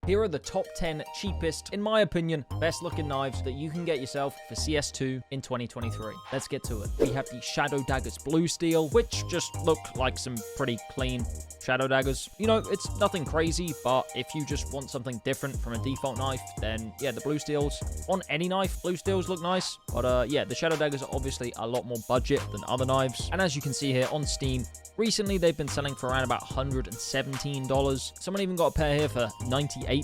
here are the top 10 cheapest, in my opinion, best looking knives that you can get yourself for CS2 in 2023. Let's get to it. We have the Shadow Daggers Blue Steel, which just look like some pretty clean Shadow Daggers. You know, it's nothing crazy, but if you just want something different from a default knife, then yeah, the Blue Steels, on any knife, Blue Steels look nice. But yeah, the Shadow Daggers are obviously a lot more budget than other knives. And as you can see here on Steam, recently they've been selling for around about $117. Someone even got a pair here for $98.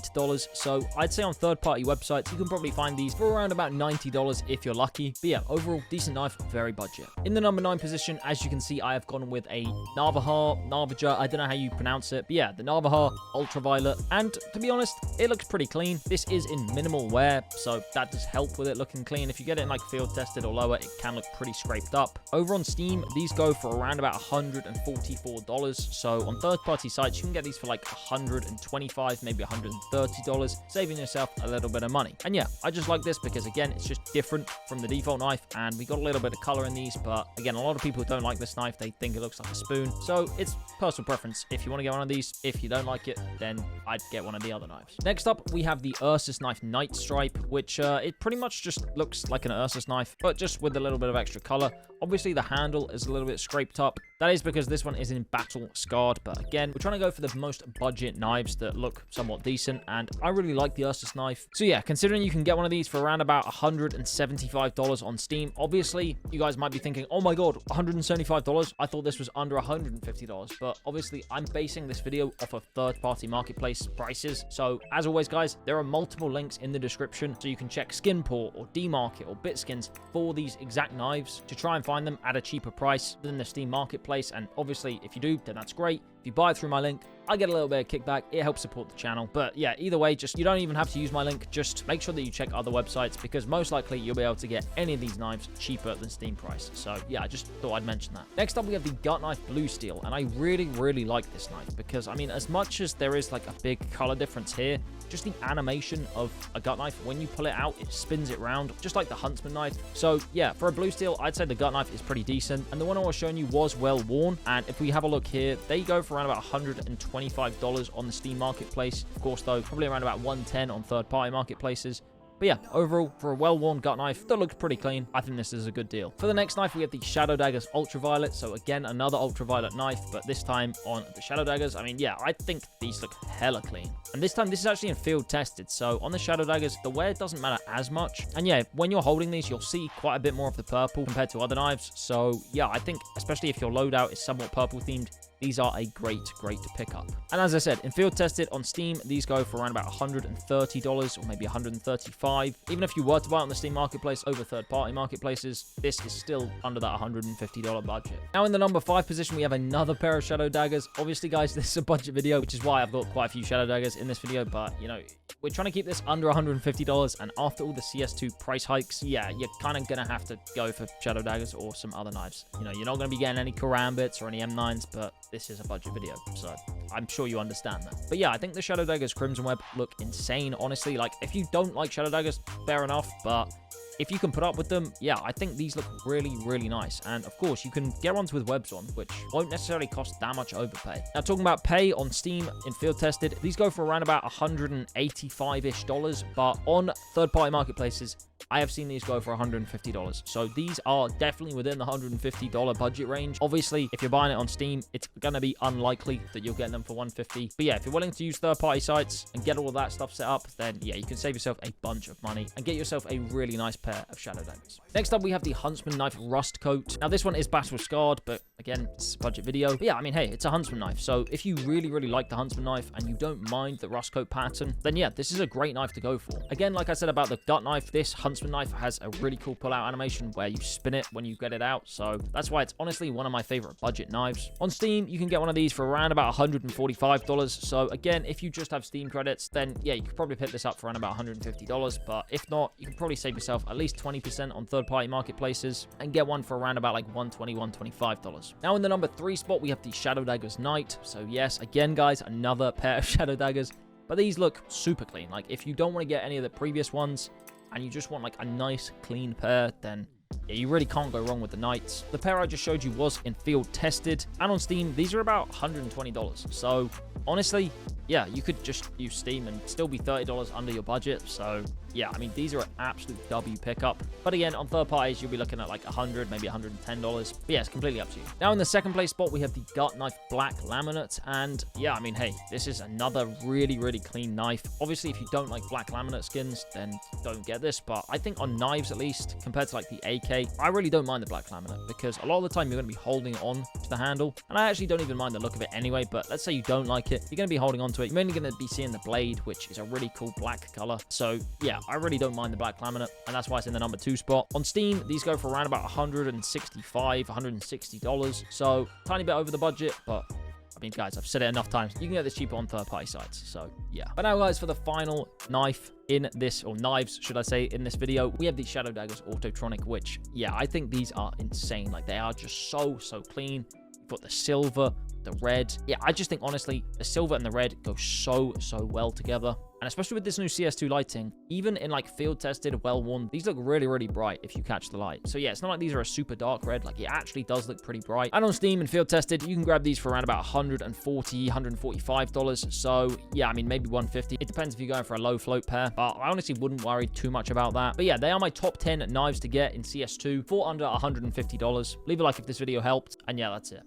So I'd say on third-party websites, you can probably find these for around about $90 if you're lucky. But yeah, overall, decent knife, very budget. In the number 9 position, as you can see, I have gone with a Navaja, I don't know how you pronounce it, but yeah, the Navaja Ultraviolet. And to be honest, it looks pretty clean. This is in minimal wear, so that does help with it looking clean. If you get it in like field tested or lower, it can look pretty scraped up. Over on Steam, these go for around about $144. So on third-party sites, you can get these for like $125, maybe $130, saving yourself a little bit of money. And yeah, I just like this because again, it's just different from the default knife, and we got a little bit of color in these, but again, a lot of people don't like this knife. They think it looks like a spoon. So it's personal preference. If you want to get one of these, if you don't like it, then I'd get one of the other knives. Next up, we have the Ursus knife Night Stripe, which it pretty much just looks like an Ursus knife, but just with a little bit of extra color. Obviously, the handle is a little bit scraped up. That is because this one is in battle scarred, but again, we're trying to go for the most budget knives that look somewhat decent, and I really like the Ursus knife. So yeah, considering you can get one of these for around about $175 on Steam, obviously, you guys might be thinking, oh my god, $175? I thought this was under $150, but obviously, I'm basing this video off of third-party marketplace prices. So as always, guys, there are multiple links in the description, so you can check Skinport or DMarket or Bitskins for these exact knives to try and find them at a cheaper price than the Steam marketplace. And obviously, if you do, then that's great. If you buy it through my link, I get a little bit of kickback. It helps support the channel. But yeah, either way, just you don't even have to use my link. Just make sure that you check other websites, because most likely you'll be able to get any of these knives cheaper than Steam price. So yeah, I just thought I'd mention that. Next up, we have the Gut Knife Blue Steel, and I really like this knife because, I mean, as much as there is like a big color difference here, just the animation of a gut knife, when you pull it out, it spins it round, just like the Huntsman knife. So yeah, for a blue steel, I'd say the gut knife is pretty decent. And the one I was showing you was well worn. And if we have a look here, they go for around about $125 on the Steam marketplace. Of course, though, probably around about $110 on third-party marketplaces. But yeah, overall, for a well-worn gut knife that looks pretty clean, I think this is a good deal. For the next knife, we have the Shadow Daggers Ultraviolet. So again, another ultraviolet knife, but this time on the Shadow Daggers. I mean, yeah, I think these look hella clean. And this time, this is actually in field tested. So on the Shadow Daggers, the wear doesn't matter as much. And yeah, when you're holding these, you'll see quite a bit more of the purple compared to other knives. So yeah, I think, especially if your loadout is somewhat purple themed, these are a great to pick up. And as I said, in field tested on Steam, these go for around about $130 or maybe $135. Even if you were to buy it on the Steam marketplace over third-party marketplaces, this is still under that $150 budget. Now in the number 5 position, we have another pair of Shadow Daggers. Obviously, guys, this is a budget video, which is why I've got quite a few Shadow Daggers in this video, but, you know, we're trying to keep this under $150, and after all the CS2 price hikes, yeah, you're kind of going to have to go for Shadow Daggers or some other knives. You know, you're not going to be getting any Karambits or any M9s, but this is a budget video, so I'm sure you understand that. But yeah, I think the Shadow Daggers Crimson Web look insane, honestly. Like, if you don't like Shadow Daggers, fair enough, but if you can put up with them, yeah, I think these look really nice. And of course, you can get ones with webs on, which won't necessarily cost that much overpay. Now, talking about pay on Steam in field tested, these go for around about $185-ish, but on third-party marketplaces, I have seen these go for $150. So these are definitely within the $150 budget range. Obviously, if you're buying it on Steam, it's going to be unlikely that you'll get them for $150. But yeah, if you're willing to use third-party sites and get all of that stuff set up, then yeah, you can save yourself a bunch of money and get yourself a really nice pair of Shadow Daggers. Next up, we have the Huntsman Knife Rust Coat. Now, this one is battle scarred, but again, it's a budget video. But yeah, I mean, hey, it's a Huntsman knife. So if you really like the Huntsman knife and you don't mind the rust coat pattern, then yeah, this is a great knife to go for. Again, like I said about the gut knife, this Huntsman knife has a really cool pull-out animation where you spin it when you get it out. So that's why it's honestly one of my favorite budget knives. On Steam, you can get one of these for around about $145. So again, if you just have Steam credits, then yeah, you could probably pick this up for around about $150. But if not, you can probably save yourself at least 20% on third-party marketplaces and get one for around about like $120, $125. Now in the number 3 spot, we have the Shadow Daggers Night. So yes, again, guys, another pair of Shadow Daggers. But these look super clean. Like, if you don't want to get any of the previous ones and you just want like a nice clean pair, then yeah, you really can't go wrong with the Knights. The pair I just showed you was in field tested, and on Steam, these are about $120. So honestly, yeah, you could just use Steam and still be $30 under your budget. So yeah, I mean, these are an absolute W pickup. But again, on third parties, you'll be looking at like $100, maybe $110. But yeah, it's completely up to you. Now in the second place spot, we have the Gut Knife Black Laminate. And yeah, I mean, hey, this is another really, really clean knife. Obviously, if you don't like black laminate skins, then don't get this. But I think on knives, at least, compared to like the AK, I really don't mind the black laminate because a lot of the time you're going to be holding on to the handle. And I actually don't even mind the look of it anyway. But let's say you don't like it, you're going to be holding on to it. You're mainly going to be seeing the blade, which is a really cool black color. So yeah, I really don't mind the black laminate, and that's why it's in the number 2 spot. On Steam, these go for around about $165, $160. So tiny bit over the budget, but I mean, guys, I've said it enough times. You can get this cheaper on third-party sites, so yeah. But now, guys, for the final knife in this, or knives, should I say, in this video, we have the Shadow Daggers Autotronic, which, yeah, I think these are insane. Like, they are just so clean. You've got the silver, the red. Yeah, I just think, honestly, the silver and the red go so well together. And especially with this new CS2 lighting, even in like field tested, well worn, these look really bright if you catch the light. So yeah, it's not like these are a super dark red. Like, it actually does look pretty bright. And on Steam and field tested, you can grab these for around about $140, $145. So yeah, I mean, maybe $150. It depends if you're going for a low float pair. But I honestly wouldn't worry too much about that. But yeah, they are my top 10 knives to get in CS2 for under $150. Leave a like if this video helped. And yeah, that's it.